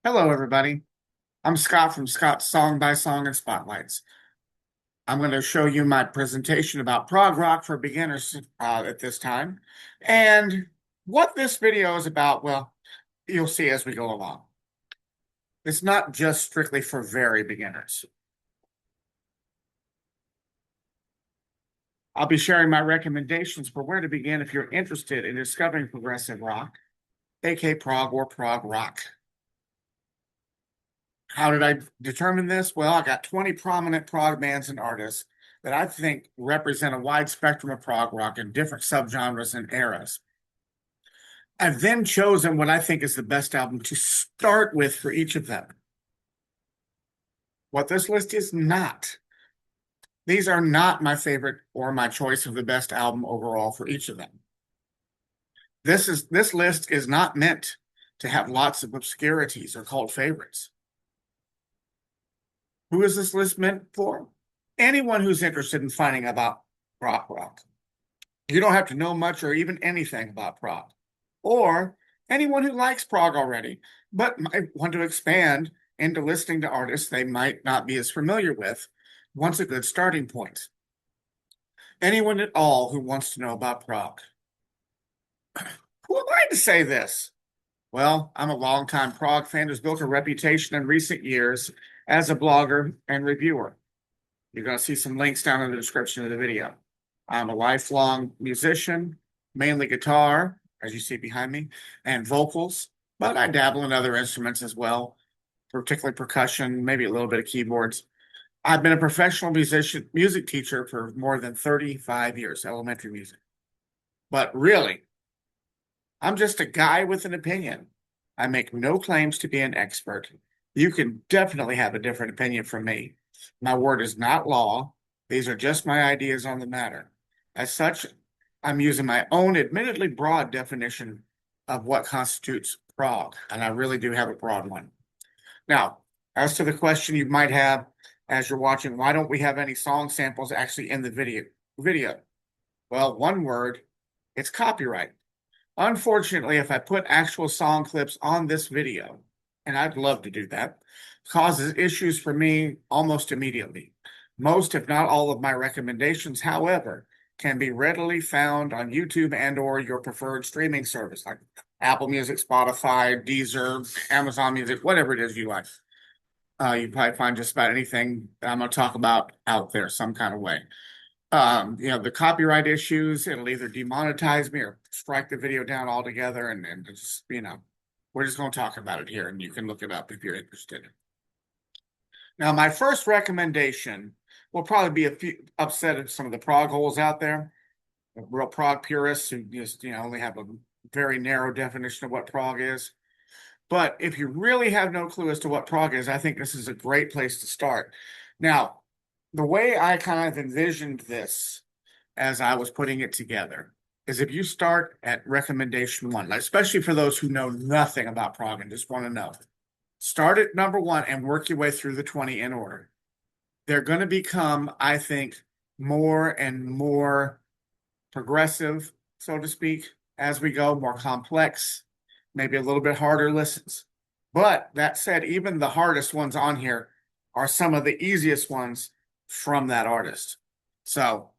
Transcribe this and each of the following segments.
Hello, everybody. I'm Scott from Scott's Song by Song and Spotlights. I'm going to show you my presentation about prog rock for beginners at this time. And what this video is about, well, you'll see as we go along. It's not just strictly for very beginners. I'll be sharing my recommendations for where to begin if you're interested in discovering progressive rock, aka prog or prog rock. How did I determine this? Well, I got 20 prominent prog bands and artists that I think represent a wide spectrum of prog rock in different subgenres and eras. I've then chosen what I think is the best album to start with for each of them. What this list is not. These are not my favorite or my choice of the best album overall for each of them. This list is not meant to have lots of obscurities or cult favorites. Who is this list meant for? Anyone who's interested in finding about prog rock. You don't have to know much or even anything about prog. Or anyone who likes prog already, but might want to expand into listening to artists they might not be as familiar with, wants a good starting point. Anyone at all who wants to know about prog. Who am I to say this? Well, I'm a longtime prog fan who's built a reputation in recent years as a blogger and reviewer. You're going to see some links down in the description of the video. I'm a lifelong musician, mainly guitar, as you see behind me, and vocals, but I dabble in other instruments as well, particularly percussion, maybe a little bit of keyboards. I've been a professional music teacher for more than 35 years, elementary music. But really, I'm just a guy with an opinion. I make no claims to be an expert. You can definitely have a different opinion from me. My word is not law. These are just my ideas on the matter. As such, I'm using my own admittedly broad definition of what constitutes prog, and I really do have a broad one. Now, as to the question you might have as you're watching, why don't we have any song samples actually in the video? Well, one word, it's copyright. Unfortunately, if I put actual song clips on this video, and I'd love to do that, causes issues for me almost immediately. Most, if not all, of my recommendations, however, can be readily found on YouTube and or your preferred streaming service like Apple Music, Spotify, Deezer, Amazon Music, whatever it is you like. You probably find just about anything that I'm going to talk about out there some kind of way. The copyright issues, it'll either demonetize me or strike the video down altogether. And just, we're just going to talk about it here and you can look it up if you're interested. Now, my first recommendation will probably be a few upset of some of the prog holes out there, real prog purists who just, only have a very narrow definition of what prog is. But if you really have no clue as to what prog is, I think this is a great place to start. Now, the way I kind of envisioned this as I was putting it together is if you start at recommendation one, especially for those who know nothing about prog and just want to know, start at number one and work your way through the 20 in order. They're going to become, I think, more and more progressive, so to speak, as we go, more complex, maybe a little bit harder listens. But that said, even the hardest ones on here are some of the easiest ones from that artist. So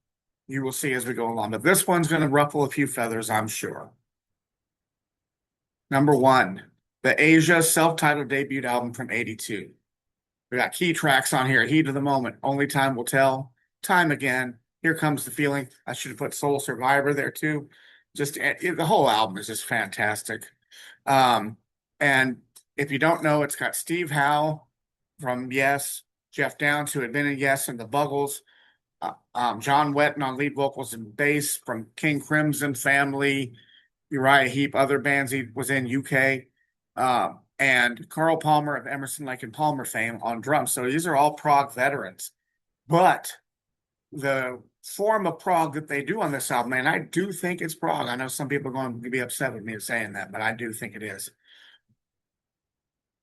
you will see as we go along. But this one's going to ruffle a few feathers, I'm sure. Number one, the Asia self-titled debut album from '82. We got key tracks on here. Heat of the Moment, Only Time Will Tell, Time Again, Here Comes the Feeling. I should have put Soul Survivor there too. Just the whole album is just fantastic. And if you don't know, it's got Steve Howe from Yes, Jeff Downs, who had been in Yes and the Buggles, John Wetton on lead vocals and bass from King Crimson Family, Uriah Heep, other bands he was in UK, and Carl Palmer of Emerson, Lake and Palmer fame on drums. So these are all prog veterans. But the form of prog that they do on this album, and I do think it's prog. I know some people are going to be upset with me saying that, but I do think it is.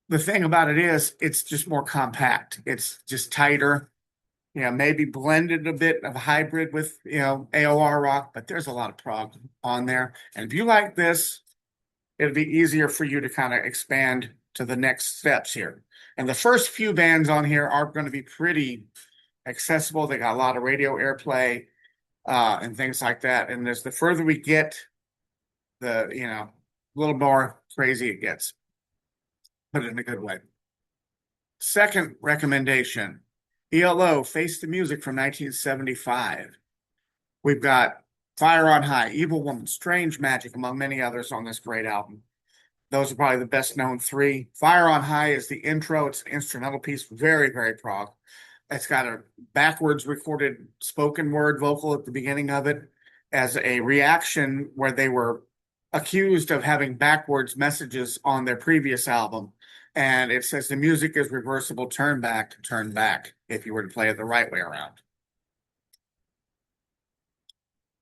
The thing about it is, it's just more compact. It's just tighter, maybe blended a bit of hybrid with, AOR rock, but there's a lot of prog on there. And if you like this, it'll be easier for you to kind of expand to the next steps here. And the first few bands on here are going to be pretty accessible. They got a lot of radio airplay and things like that. And as the further we get, the a little more crazy it gets, but in a good way. Second recommendation, ELO, Face the Music from 1975. We've got Fire on High, Evil Woman, Strange Magic, among many others on this great album. Those are probably the best known three. Fire on High is the intro. It's an instrumental piece, very, very prog. It's got a backwards recorded spoken word vocal at the beginning of it as a reaction where they were accused of having backwards messages on their previous album. And it says the music is reversible, turn back, if you were to play it the right way around.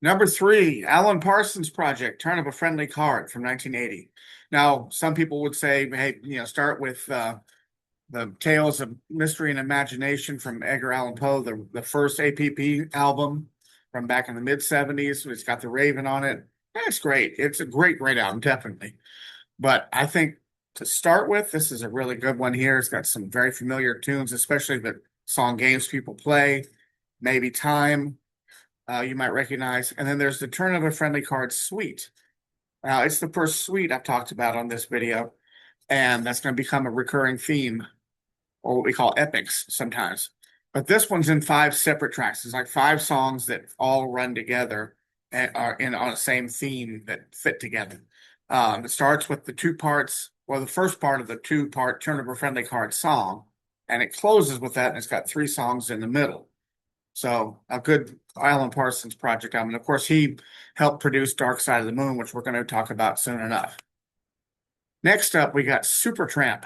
Number 3, Alan Parsons Project, Turn of a Friendly Card from 1980. Now, some people would say, hey, start with the Tales of Mystery and Imagination from Edgar Allan Poe, the first APP album from back in the mid-70s. It's got the Raven on it. That's great. It's a great, great album, definitely. But I think to start with, this is a really good one here. It's got some very familiar tunes, especially the song Games People Play, Maybe Time, you might recognize. And then there's the Turn of a Friendly Card Suite. Now, it's the first suite I've talked about on this video, and that's going to become a recurring theme, or what we call epics sometimes. But this one's in 5 separate tracks. It's like 5 songs that all run together and are on the same theme that fit together. It starts with the 2 parts, or the first part of the 2-part Turn of a Friendly Card song, and it closes with that, and it's got 3 songs in the middle. So a good Alan Parsons Project album. And of course, he helped produce Dark Side of the Moon, which we're going to talk about soon enough. Next up, we got Supertramp.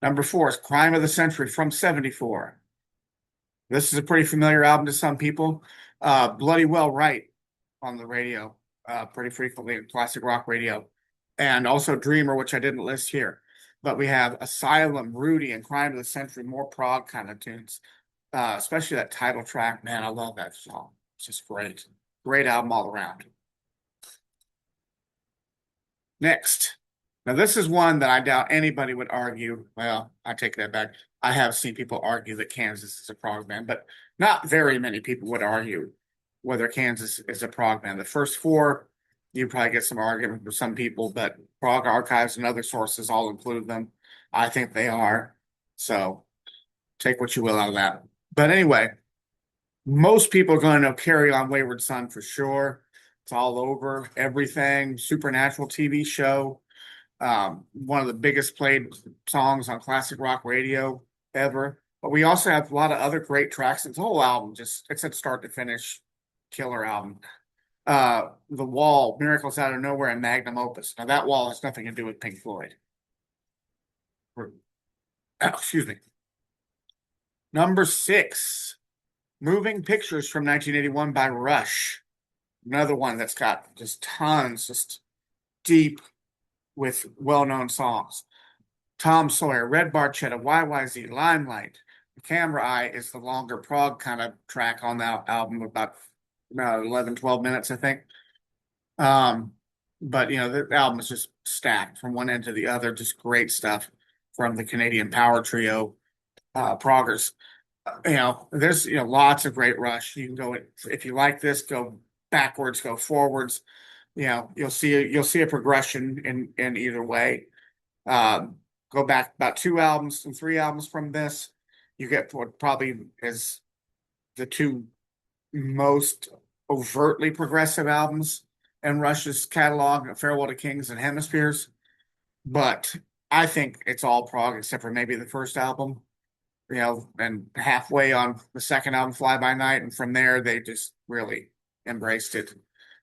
Number 4 is Crime of the Century from 74. This is a pretty familiar album to some people. Bloody Well Right on the radio, pretty frequently in classic rock radio. And also Dreamer, which I didn't list here. But we have Asylum, Rudy, and Crime of the Century, more prog kind of tunes. Especially that title track. Man, I love that song. It's just great. Great album all around. Next. Now, this is one that I doubt anybody would argue. Well, I take that back. I have seen people argue that Kansas is a prog band, but not very many people would argue whether Kansas is a prog band. The first 4, you probably get some argument with some people, but Prog Archives and other sources all include them. I think they are. So take what you will out of that. But anyway, most people are going to know Carry On Wayward Son for sure. It's all over everything. Supernatural TV show. One of the biggest played songs on classic rock radio ever. But we also have a lot of other great tracks. It's a whole album, it's a start to finish killer album. The Wall, Miracles Out of Nowhere, and Magnum Opus. Now that Wall has nothing to do with Pink Floyd. Excuse me. Number 6, Moving Pictures from 1981 by Rush. Another one that's got just tons, just deep with well-known songs. Tom Sawyer, Red Barchetta, YYZ, Limelight. Camera Eye is the longer prog kind of track on that album, about 11, 12 minutes, I think. But, the album is just stacked from one end to the other. Just great stuff from the Canadian power trio, proggers. There's, lots of great Rush. You can go, if you like this, go backwards, go forwards. You'll see a progression in either way. Go back about 2 albums and 3 albums from this, you get what probably is the 2 most overtly progressive albums in Rush's catalog, Farewell to Kings and Hemispheres. But I think it's all prog except for maybe the first album, and halfway on the second album, Fly By Night. And from there, they just really embraced it.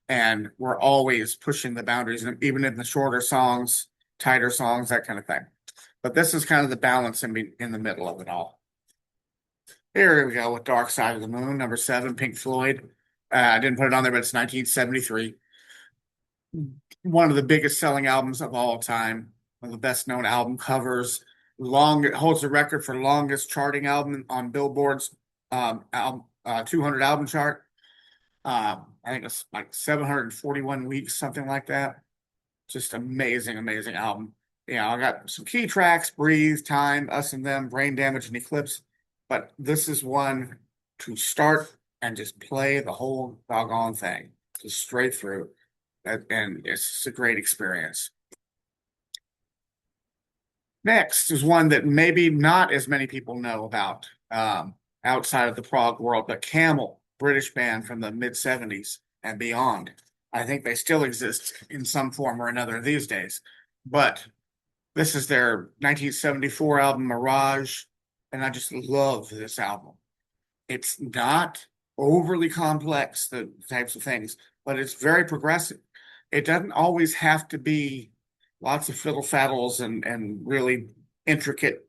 And we're always pushing the boundaries, even in the shorter songs, tighter songs, that kind of thing. But this is kind of the balance in the middle of it all. Here we go with Dark Side of the Moon, number 7, Pink Floyd. I didn't put it on there, but it's 1973. One of the biggest selling albums of all time. One of the best known album covers. It holds the record for longest charting album on Billboard's 200 album chart. I think it's like 741 weeks, something like that. Just amazing, amazing album. I got some key tracks: Breathe, Time, Us and Them, Brain Damage, and Eclipse. But this is one to start and just play the whole doggone thing, just straight through. And it's a great experience. Next is one that maybe not as many people know about outside of the prog world, but Camel, British band from the mid 70s and beyond. I think they still exist in some form or another these days. But this is their 1974 album, Mirage, and I just love this album. It's not overly complex, the types of things, but it's very progressive. It doesn't always have to be lots of fiddle faddles and really intricate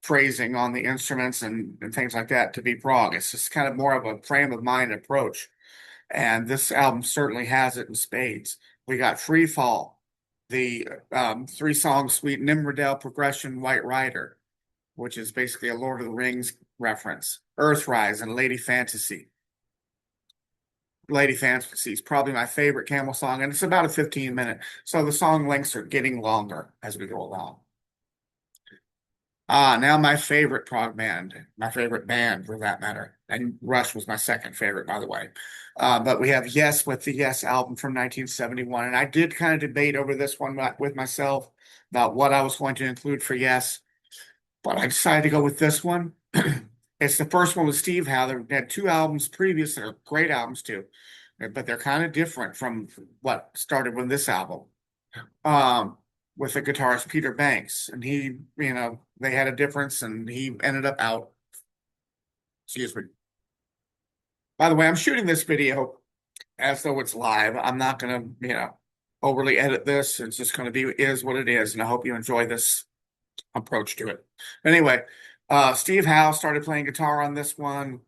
phrasing on the instruments and things like that to be prog. It's just kind of more of a frame of mind approach. And this album certainly has it in spades. We got Free Fall, the three-song suite, Nimrodel progression, White Rider, which is basically a Lord of the Rings reference, Earthrise, and Lady Fantasy. Lady Fantasy is probably my favorite Camel song, and it's about a 15-minute. So the song lengths are getting longer as we go along. Now my favorite prog band, my favorite band for that matter. And Rush was my second favorite, by the way. But we have Yes with the Yes album from 1971. And I did kind of debate over this one with myself about what I was going to include for Yes. But I decided to go with this one. It's the first one with Steve Howe. They had two albums previous that are great albums too, but they're kind of different from what started with this album. With the guitarist Peter Banks, and they had a difference, and he ended up out. Excuse me. By the way, I'm shooting this video as though it's live. I'm not gonna, overly edit this. It's just gonna be is what it is, and I hope you enjoy this approach to it. Anyway, Steve Howe started playing guitar on this one,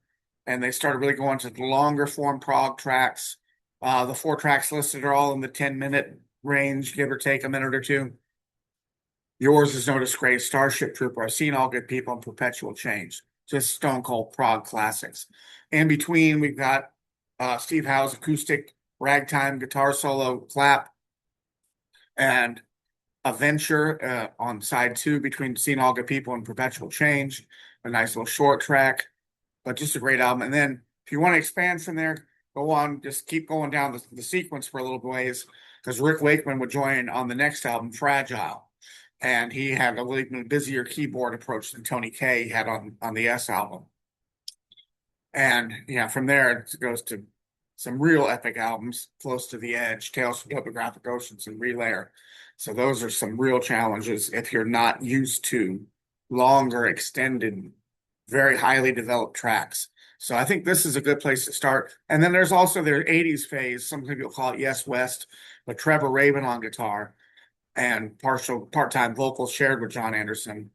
and they started really going to the longer form prog tracks. The four tracks listed are all in the 10-minute range, give or take a minute or two. Yours Is No Disgrace, Starship Trooper, I've Seen All Good People, and Perpetual Change. Just stone cold prog classics. In between, we've got Steve Howe's acoustic ragtime guitar solo, Clap, and a venture on side two between Seen All Good People and Perpetual Change. A nice little short track, but just a great album. And then if you want to expand from there, go on, just keep going down the sequence for a little ways, because Rick Wakeman would join on the next album, Fragile. And he had a little busier keyboard approach than Tony Kaye had on the S album. And from there it goes to some real epic albums, Close to the Edge, Tales from Topographic Oceans, and Relayer. So those are some real challenges if you're not used to longer, extended, very highly developed tracks. So I think this is a good place to start. And then there's also their 80s phase. Some people call it Yes West, with Trevor Rabin on guitar and part-time vocals shared with John Anderson.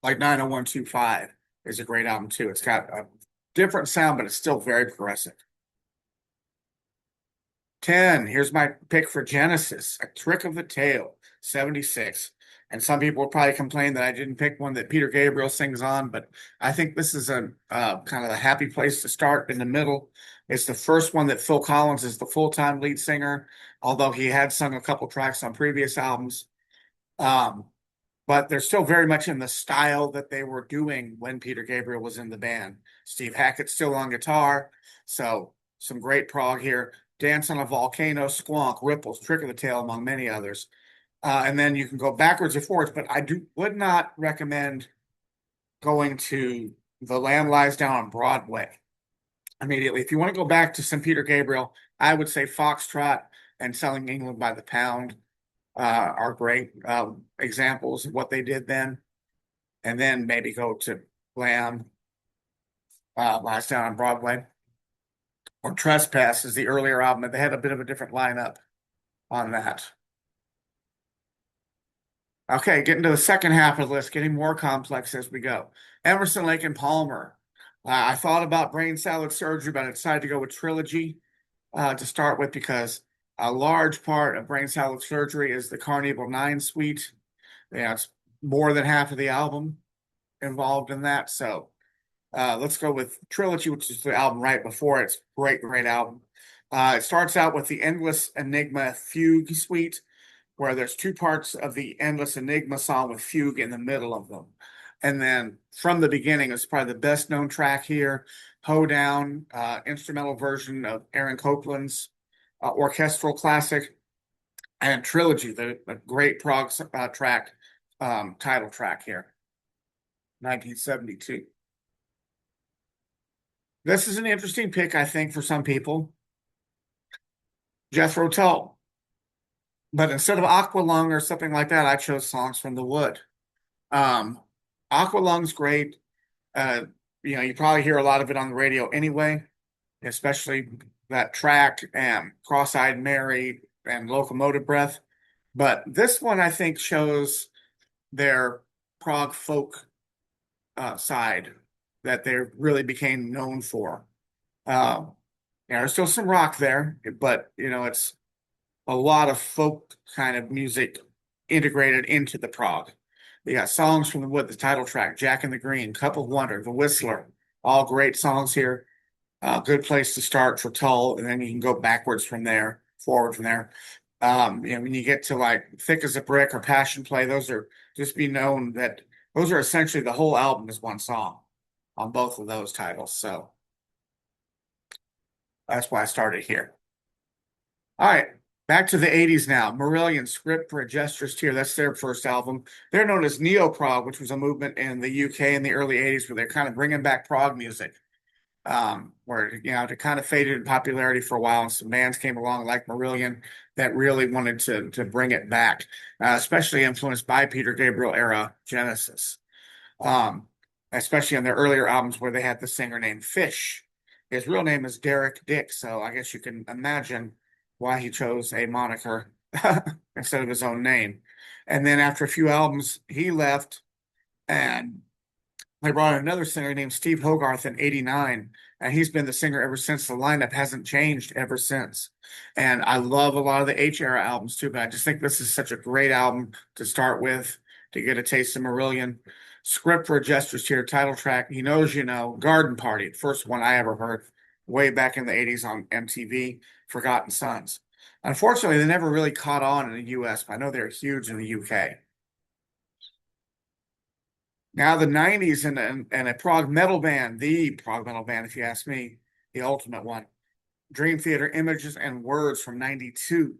Like 90125 is a great album too. It's got a different sound, but it's still very progressive. 10, here's my pick for Genesis, A Trick of the Tail, 76. And some people will probably complain that I didn't pick one that Peter Gabriel sings on, but I think this is a kind of a happy place to start in the middle. It's the first one that Phil Collins is the full-time lead singer, although he had sung a couple tracks on previous albums. But they're still very much in the style that they were doing when Peter Gabriel was in the band. Steve Hackett's still on guitar, so some great prog here. Dance on a Volcano, Squonk, Ripples, Trick of the Tail, among many others. And then you can go backwards or forwards, but I would not recommend going to The Lamb Lies Down on Broadway immediately. If you want to go back to some Peter Gabriel, I would say Foxtrot and Selling England by the Pound are great examples of what they did then. And then maybe go to Lamb Lies Down on Broadway. Or Trespass is the earlier album. They had a bit of a different lineup on that. Okay, getting to the second half of the list, getting more complex as we go. Emerson, Lake and Palmer. I thought about Brain Salad Surgery, but I decided to go with Trilogy to start with because a large part of Brain Salad Surgery is the Carnival 9 suite. It's more than half of the album involved in that. So let's go with Trilogy, which is the album right before it. It's great album. It starts out with the Endless Enigma Fugue suite, where there's two parts of the Endless Enigma song with fugue in the middle of them. And then from the beginning, it's probably the best known track here, Hoedown, instrumental version of Aaron Copland's orchestral classic, and Trilogy, the great prog track, title track here, 1972. This is an interesting pick, I think, for some people. Jethro Tull. But instead of Aqualung or something like that, I chose Songs from the Wood. Um, Aqualung's great. Uh, you probably hear a lot of it on the radio anyway, especially that track and Cross-Eyed Mary and Locomotive Breath. But this one, I think, shows their prog folk side that they really became known for. There's still some rock there, but it's a lot of folk kind of music integrated into the prog. You got Songs from the Wood, the title track, Jack and the Green, Cup of Wonder, The Whistler, all great songs here. Good place to start for Tull, and then you can go backwards from there, forward from there. When you get to like Thick as a Brick or Passion Play, those are just be known that those are essentially the whole album is one song on both of those titles. So that's why I started here. All right, back to the 80s now. Marillion, Script for a Jester's Tear. That's their first album. They're known as neo-prog, which was a movement in the UK in the early 80s where they're kind of bringing back prog music. Where it kind of faded in popularity for a while, and some bands came along like Marillion that really wanted to bring it back, especially influenced by Peter Gabriel era Genesis. Especially on their earlier albums where they had the singer named Fish. His real name is Derek Dick, so I guess you can imagine why he chose a moniker instead of his own name. And then after a few albums, he left, and they brought in another singer named Steve Hogarth in '89, and he's been the singer ever since. The lineup hasn't changed ever since. And I love a lot of the H era albums too, but I just think this is such a great album to start with, to get a taste of Marillion. Script for a Jester's Tear, title track, He Knows You Know, Garden Party, the first one I ever heard way back in the 80s on MTV, Forgotten Sons. Unfortunately, they never really caught on in the US, but I know they're huge in the UK. Now the 90s and a prog metal band, the prog metal band, if you ask me, the ultimate one. Dream Theater Images and Words from '92.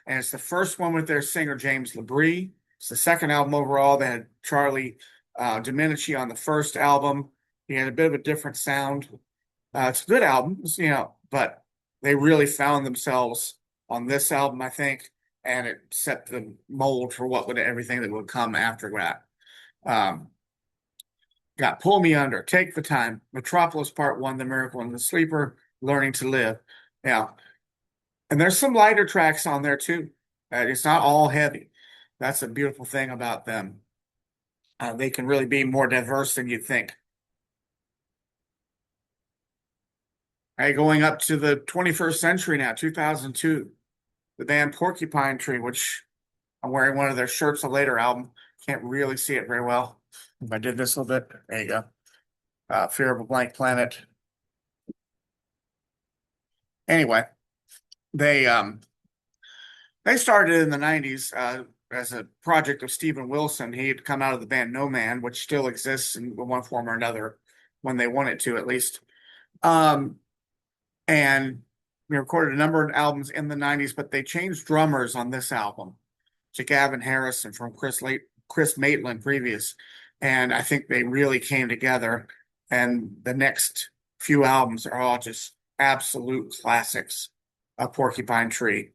And it's the first one with their singer, James Labrie. It's the second album overall. They had Charlie Domenici on the first album. He had a bit of a different sound. It's a good album, but they really found themselves on this album, I think, and it set the mold for everything that would come after that. Got Pull Me Under, Take the Time, Metropolis Part 1, The Miracle and the Sleeper, Learning to Live. Yeah. And there's some lighter tracks on there too. It's not all heavy. That's a beautiful thing about them. They can really be more diverse than you'd think. Hey, going up to the 21st century now, 2002, the band Porcupine Tree, which I'm wearing one of their shirts, a later album. Can't really see it very well. If I did this a little bit, there you go. Fear of a Blank Planet. Anyway, they started in the 90s as a project of Steven Wilson. He had come out of the band No Man, which still exists in one form or another when they wanted to, at least. And we recorded a number of albums in the 90s, but they changed drummers on this album to Gavin Harrison from Chris Maitland previous. And I think they really came together. And the next few albums are all just absolute classics of Porcupine Tree.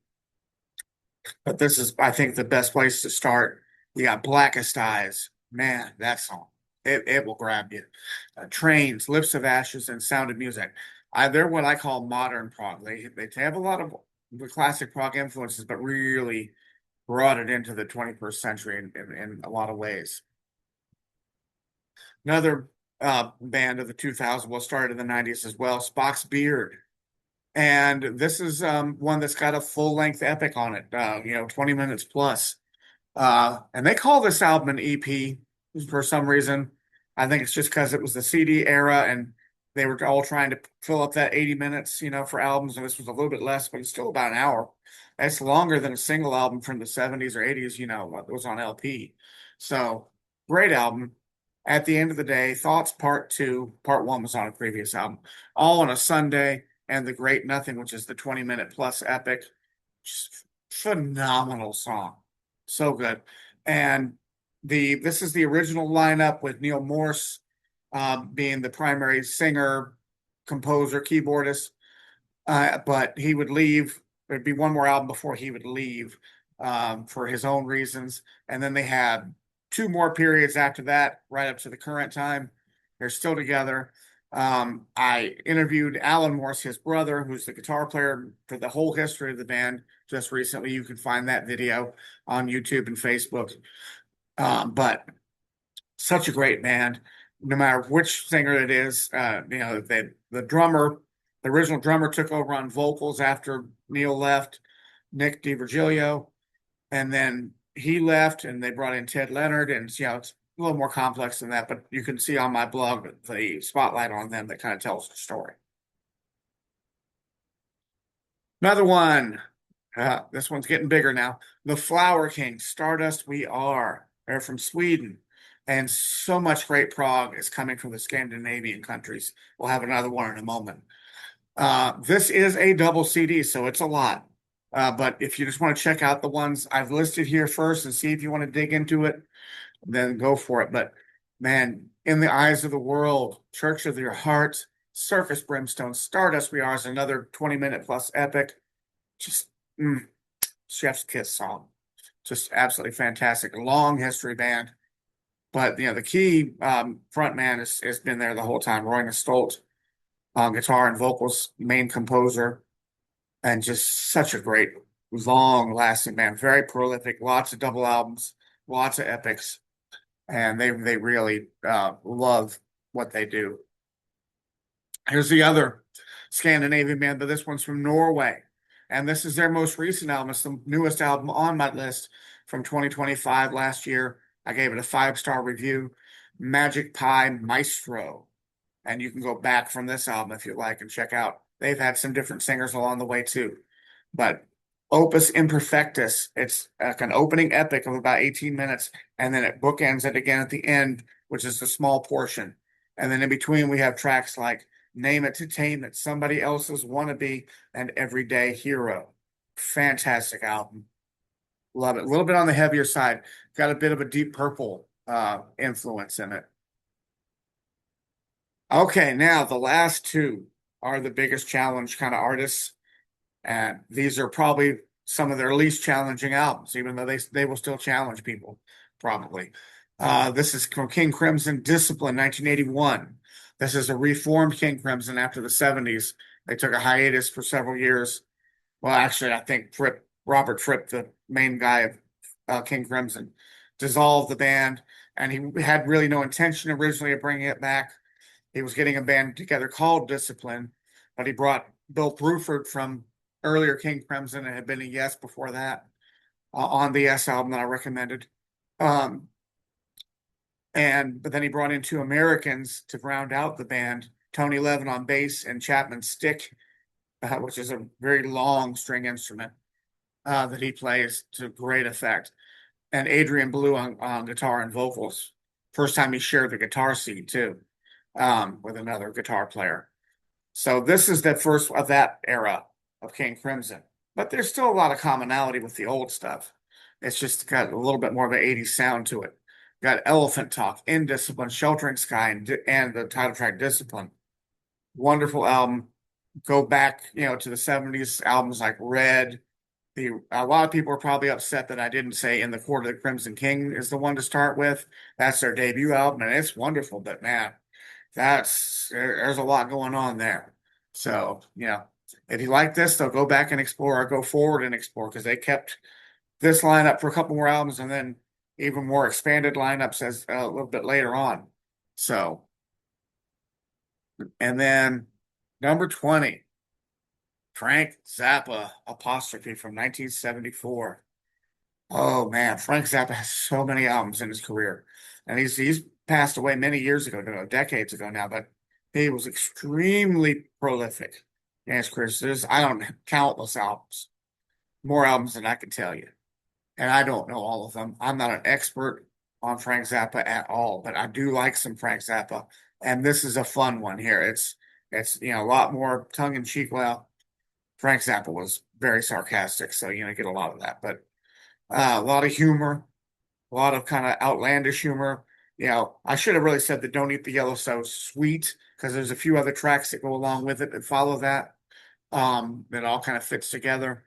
But this is, I think, the best place to start. You got Blackest Eyes. Man, that song. It will grab you. Trains, Lips of Ashes, and Sound of Music. They're what I call modern prog. They have a lot of the classic prog influences, but really brought it into the 21st century in a lot of ways. Another band of the 2000s, started in the 90s as well, Spock's Beard. And this is one that's got a full-length epic on it, 20 minutes plus. And they call this album an EP for some reason. I think it's just because it was the CD era and they were all trying to fill up that 80 minutes, for albums. And this was a little bit less, but it's still about an hour. It's longer than a single album from the 70s or 80s, what was on LP. So great album. At the end of the day, Thoughts Part Two, Part One was on a previous album, all on a Sunday, and The Great Nothing, which is the 20-minute plus epic. Just phenomenal song. So good. And this is the original lineup with Neil Morse being the primary singer, composer, keyboardist. But he would leave. There'd be one more album before he would leave for his own reasons. And then they had two more periods after that, right up to the current time. They're still together. I interviewed Alan Morse, his brother, who's the guitar player for the whole history of the band, just recently. You can find that video on YouTube and Facebook. But such a great band, no matter which singer it is. The drummer, the original drummer, took over on vocals after Neil left, Nick DiVirgilio, and then he left, and they brought in Ted Leonard, and it's a little more complex than that. But you can see on my blog the spotlight on them that kind of tells the story. Another one. This one's getting bigger now. The Flower King, Stardust We Are. They're from Sweden. And so much great prog is coming from the Scandinavian countries. We'll have another one in a moment. This is a double CD, so it's a lot. But if you just want to check out the ones I've listed here first and see if you want to dig into it, then go for it. But man, In the Eyes of the World, Church of Your Heart, Surface Brimstone, Stardust We Are is another 20-minute plus epic. Just chef's kiss song. Just absolutely fantastic. Long history band. But the key front man has been there the whole time. Roy Stolt, guitar and vocals, main composer, and just such a great, long-lasting band. Very prolific, lots of double albums, lots of epics, and they really love what they do. Here's the other Scandinavian band, but this one's from Norway, and this is their most recent album. It's the newest album on my list from 2025, last year. I gave it a 5-star review, Magic Pie Maestro. And you can go back from this album if you like and check out. They've had some different singers along the way too. But Opus Imperfectus, it's like an opening epic of about 18 minutes, and then it bookends it again at the end, which is a small portion. And then in between, we have tracks like Name It to Tame It, Somebody Else's Wannabe, and Everyday Hero. Fantastic album. Love it. A little bit on the heavier side. Got a bit of a Deep Purple influence in it. Okay, now the last two are the biggest challenge kind of artists. And these are probably some of their least challenging albums, even though they will still challenge people, probably. This is from King Crimson, Discipline, 1981. This is a reformed King Crimson after the 70s. They took a hiatus for several years. Well, actually, I think Robert Fripp, the main guy of King Crimson, dissolved the band, and he had really no intention originally of bringing it back. He was getting a band together called Discipline, but he brought Bill Bruford from earlier King Crimson and had been a Yes before that on the Yes album that I recommended. But then he brought in two Americans to round out the band, Tony Levin on bass and Chapman Stick, which is a very long string instrument that he plays to great effect, and Adrian Blue on guitar and vocals. First time he shared the guitar seat too, with another guitar player. So this is the first of that era of King Crimson, but there's still a lot of commonality with the old stuff. It's just got a little bit more of an 80s sound to it. Got Elephant Talk, Indiscipline, Sheltering Sky, and the title track Discipline. Wonderful album. Go back, to the 70s albums like Red. A lot of people are probably upset that I didn't say In the Court of the Crimson King is the one to start with. That's their debut album, and it's wonderful, but man, there's a lot going on there. So, if you like this, they'll go back and explore or go forward and explore, because they kept this lineup for a couple more albums and then even more expanded lineups as a little bit later on. So, and then number 20, Frank Zappa, Apostrophe from 1974. Oh man, Frank Zappa has so many albums in his career, and he's passed away many years ago, decades ago now, but he was extremely prolific in his career. So I don't know, countless albums. more albums than I can tell you. And I don't know all of them. I'm not an expert on Frank Zappa at all, but I do like some Frank Zappa. And this is a fun one here. It's a lot more tongue in cheek. Well, Frank Zappa was very sarcastic, so get a lot of that. But a lot of humor, a lot of kind of outlandish humor. I should have really said that "Don't Eat the Yellow So Sweet" because there's a few other tracks that go along with it that follow that. That all kind of fits together.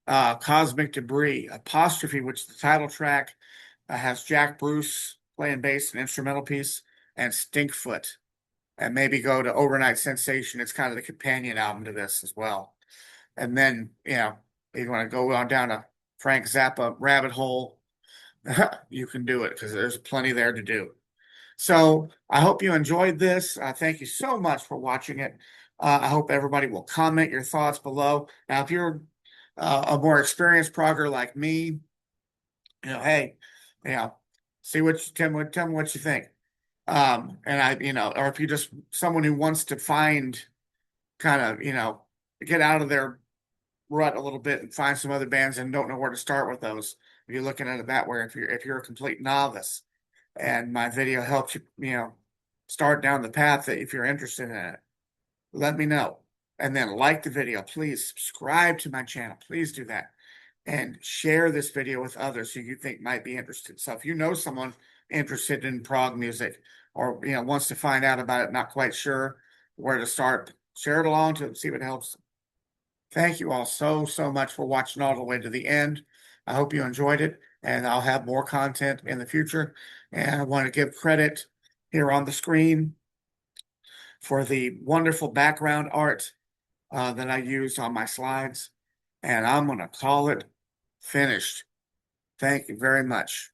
Cosmic Debris, Apostrophe, which is the title track, has Jack Bruce playing bass, an instrumental piece, and Stinkfoot. And maybe go to Overnight Sensation. It's kind of the companion album to this as well. And then, if you want to go on down a Frank Zappa rabbit hole, you can do it because there's plenty there to do. So I hope you enjoyed this. Thank you so much for watching it. I hope everybody will comment your thoughts below. Now, if you're a more experienced progger like me, hey, you know, see what you, tell me what you think. And or if you're just someone who wants to find kind of, get out of their rut a little bit and find some other bands and don't know where to start with those. If you're looking at it that way, if you're a complete novice, and my video helps you, start down the path that if you're interested in it, let me know. And then like the video, please subscribe to my channel. Please do that. And share this video with others who you think might be interested. So if you know someone interested in prog music or, wants to find out about it, not quite sure where to start, share it along to them, see what helps them. Thank you all so, so much for watching all the way to the end. I hope you enjoyed it, and I'll have more content in the future. And I want to give credit here on the screen for the wonderful background art that I used on my slides. And I'm going to call it finished. Thank you very much.